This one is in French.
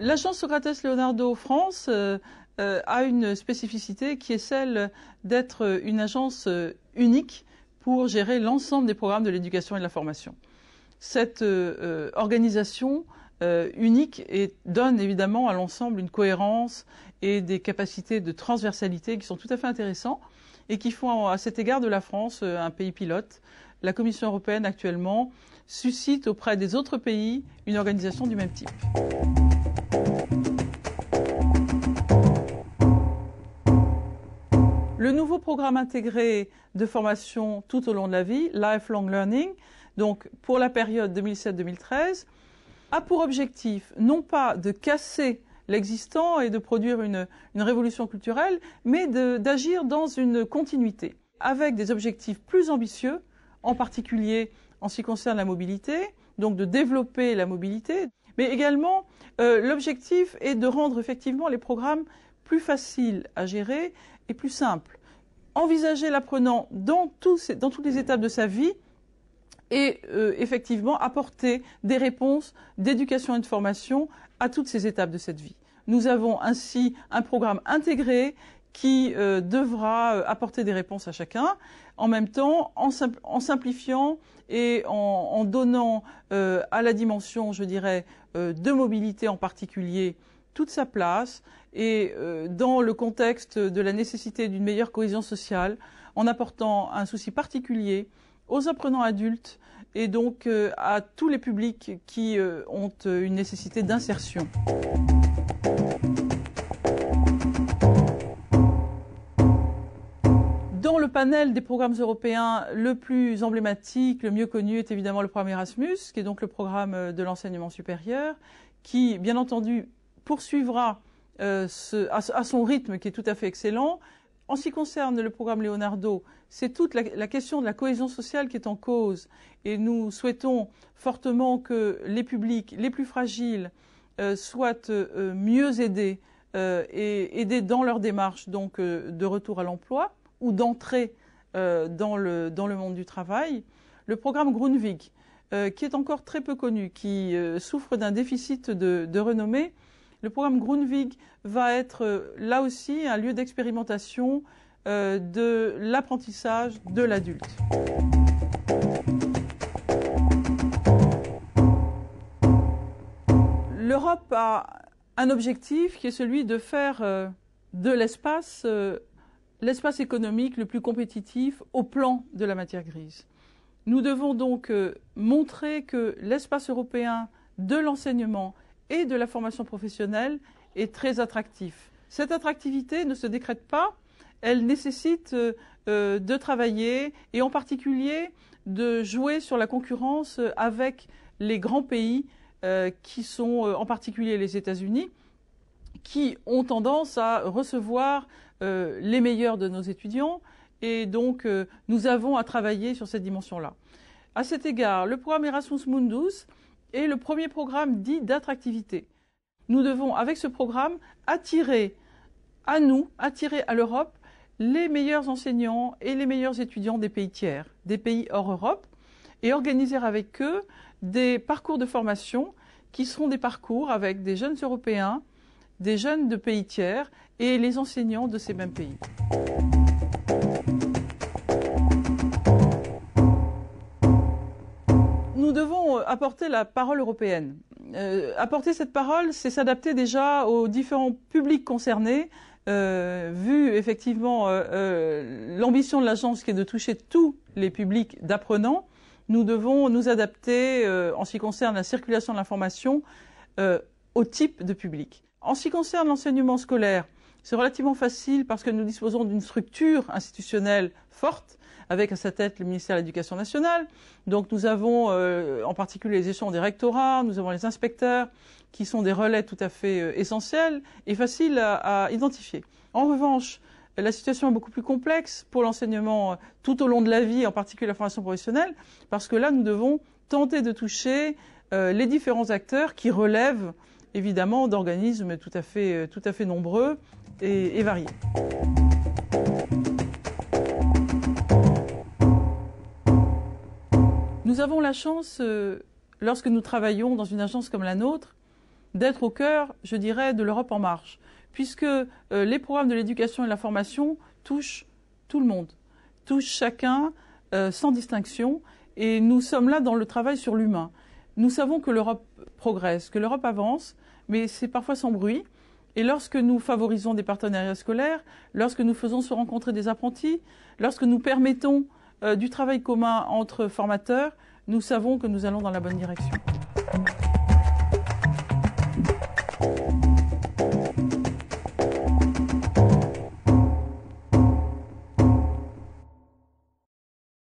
L'agence Socrates Leonardo France a une spécificité qui est celle d'être une agence unique pour gérer l'ensemble des programmes de l'éducation et de la formation. Cette organisation unique donne évidemment à l'ensemble une cohérence et des capacités de transversalité qui sont tout à fait intéressantes et qui font à cet égard de la France un pays pilote. La Commission européenne actuellement suscite auprès des autres pays une organisation du même type. Le nouveau programme intégré de formation tout au long de la vie, Lifelong Learning, donc pour la période 2007-2013, a pour objectif non pas de casser l'existant et de produire une révolution culturelle, mais d'agir dans une continuité, avec des objectifs plus ambitieux, en particulier en ce qui concerne la mobilité, donc de développer la mobilité, mais également l'objectif est de rendre effectivement les programmes plus faciles à gérer et plus simples. Envisager l'apprenant dans toutes les étapes de sa vie et effectivement apporter des réponses d'éducation et de formation à toutes ces étapes de cette vie. Nous avons ainsi un programme intégré qui devra apporter des réponses à chacun, en même temps en simplifiant et en donnant à la dimension, je dirais, de mobilité en particulier, toute sa place, et dans le contexte de la nécessité d'une meilleure cohésion sociale, en apportant un souci particulier aux apprenants adultes et donc à tous les publics qui ont une nécessité d'insertion. Dans le panel des programmes européens, le plus emblématique, le mieux connu est évidemment le programme Erasmus, qui est donc le programme de l'enseignement supérieur, qui, bien entendu, poursuivra à son rythme qui est tout à fait excellent. En ce qui concerne le programme Leonardo, c'est toute la question de la cohésion sociale qui est en cause et nous souhaitons fortement que les publics les plus fragiles soient mieux aidés et aidés dans leur démarche donc, de retour à l'emploi ou d'entrée dans le monde du travail. Le programme Grundtvig, qui est encore très peu connu, qui souffre d'un déficit de renommée. Le programme Grundtvig va être là aussi un lieu d'expérimentation de l'apprentissage de l'adulte. L'Europe a un objectif qui est celui de faire de l'espace économique le plus compétitif au plan de la matière grise. Nous devons donc montrer que l'espace européen de l'enseignement et de la formation professionnelle est très attractif. Cette attractivité ne se décrète pas, elle nécessite de travailler et en particulier de jouer sur la concurrence avec les grands pays qui sont en particulier les États-Unis, qui ont tendance à recevoir les meilleurs de nos étudiants et donc nous avons à travailler sur cette dimension-là. À cet égard, le programme Erasmus Mundus est le premier programme dit d'attractivité. Nous devons, avec ce programme, attirer à l'Europe, les meilleurs enseignants et les meilleurs étudiants des pays tiers, des pays hors Europe, et organiser avec eux des parcours de formation qui seront des parcours avec des jeunes Européens, des jeunes de pays tiers et les enseignants de ces mêmes pays. Nous devons apporter la parole européenne. Apporter cette parole, c'est s'adapter déjà aux différents publics concernés, vu effectivement l'ambition de l'agence qui est de toucher tous les publics d'apprenants. Nous devons nous adapter en ce qui concerne la circulation de l'information au type de public. En ce qui concerne l'enseignement scolaire, c'est relativement facile parce que nous disposons d'une structure institutionnelle forte, avec à sa tête le ministère de l'Éducation nationale. Donc nous avons en particulier les échelons des rectorats, nous avons les inspecteurs, qui sont des relais tout à fait essentiels et faciles à identifier. En revanche, la situation est beaucoup plus complexe pour l'enseignement tout au long de la vie, en particulier la formation professionnelle, parce que là, nous devons tenter de toucher les différents acteurs qui relèvent évidemment d'organismes tout à fait nombreux et variés. Nous avons la chance, lorsque nous travaillons dans une agence comme la nôtre, d'être au cœur, je dirais, de l'Europe en marche, puisque les programmes de l'éducation et de la formation touchent tout le monde, touchent chacun sans distinction, et nous sommes là dans le travail sur l'humain. Nous savons que l'Europe progresse, que l'Europe avance, mais c'est parfois sans bruit. Et lorsque nous favorisons des partenariats scolaires, lorsque nous faisons se rencontrer des apprentis, lorsque nous permettons du travail commun entre formateurs, nous savons que nous allons dans la bonne direction.